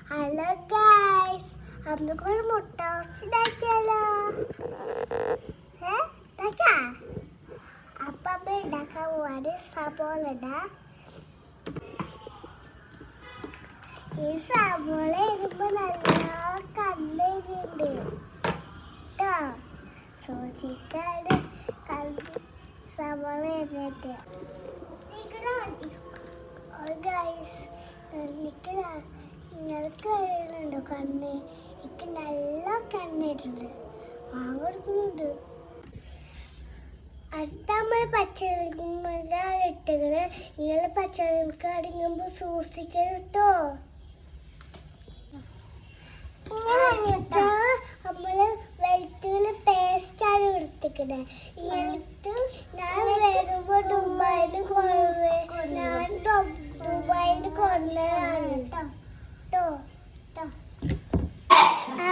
Hello guys, നമുക്കൊരു മുട്ട roast ഉണ്ടാക്കിയാലോ? അപ്പൊ അമ്മ ഉണ്ടാക്കാൻ പോവാണ്. സബോള ഇടാ. ഈ സബോള ഇടുമ്പോ നല്ല കണ്ണേരിയുണ്ട് കേട്ടോ. സൂക്ഷിക്കാണ് സബോള ഇട്ടിട്ട്. ഗൈസ്, നിങ്ങൾക്ക് അറിയലുണ്ടോ കണ്ണ്? എനിക്ക് നല്ല കണ്ണിട്ടുണ്ട്, വാങ്ങ കൊടുക്കുന്നുണ്ട്. അടുത്ത നമ്മൾ പച്ചമുളകാണ് ഇട്ടത്. നിങ്ങൾ പച്ചമുളക് അടങ്ങുമ്പോൾ സൂക്ഷിക്കണം കേട്ടോ. നമ്മള് വെളുത്തുള്ളി പേസ്റ്റാണ് എടുത്തിക്കണേ. ഇങ്ങനത്തെ ഞാൻ വരുമ്പോ ദുബായിന്ന് കൊണ്ടതാണ് കേട്ടോ.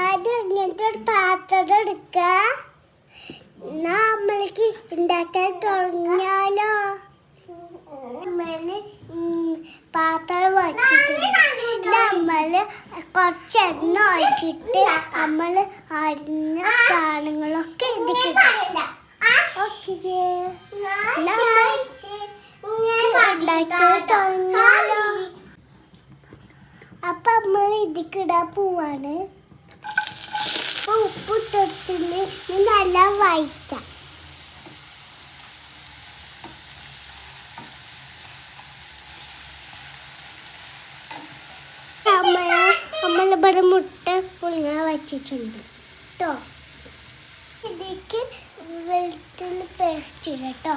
ആദ്യം ഇങ്ങനത്തെ ഒരു പാത്രം എടുക്ക. എന്നാ നമ്മൾക്ക് ഉണ്ടാക്കാൻ തുടങ്ങിയാലോ? നമ്മള് പാത്രം വച്ചിട്ടുണ്ട്. നമ്മള് കുറച്ച് എണ്ണ ഒഴിച്ചിട്ട് നമ്മള് അരിഞ്ഞ സാധനങ്ങളൊക്കെ ഉണ്ടാക്കാൻ തുടങ്ങിയാലോ? അപ്പൊ നമ്മൾ ഇതിക്കിടാൻ പോവാണ്. ഉപ്പിട്ടിട്ട് നല്ല വഴറ്റ. നമ്മളിവിടെ മുട്ട പുഴുങ്ങാൻ വച്ചിട്ടുണ്ട് കേട്ടോ. ഇതിലേക്ക് വെളുത്തുള്ളി പേസ്റ്റ് ഇടാം കേട്ടോ.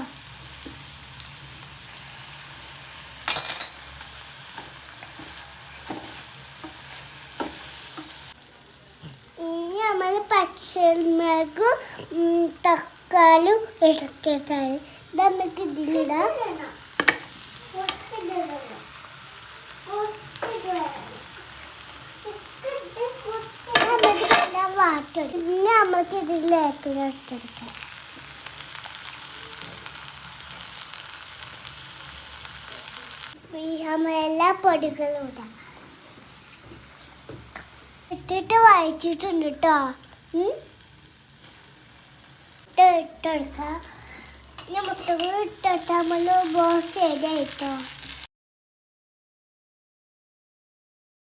ഇനി നമ്മൾ പച്ചമുളകും തക്കാളിയും ഇടത്തിട്ടാണ് നമുക്ക് ഇതിലിടാം. ഇനി നമുക്ക് ഇതിലേക്ക് ഇട്ടെടുക്കാം. നമ്മളെല്ലാ പൊടികളും ഇടാം. ഇട്ടിട്ട് വായിച്ചിട്ടുണ്ട് കേട്ടോ. ഇട്ടെടുക്കാം. മുട്ടകൾ ഇട്ടിട്ട് നമ്മൾ ബോസ് ചെയ്തോ.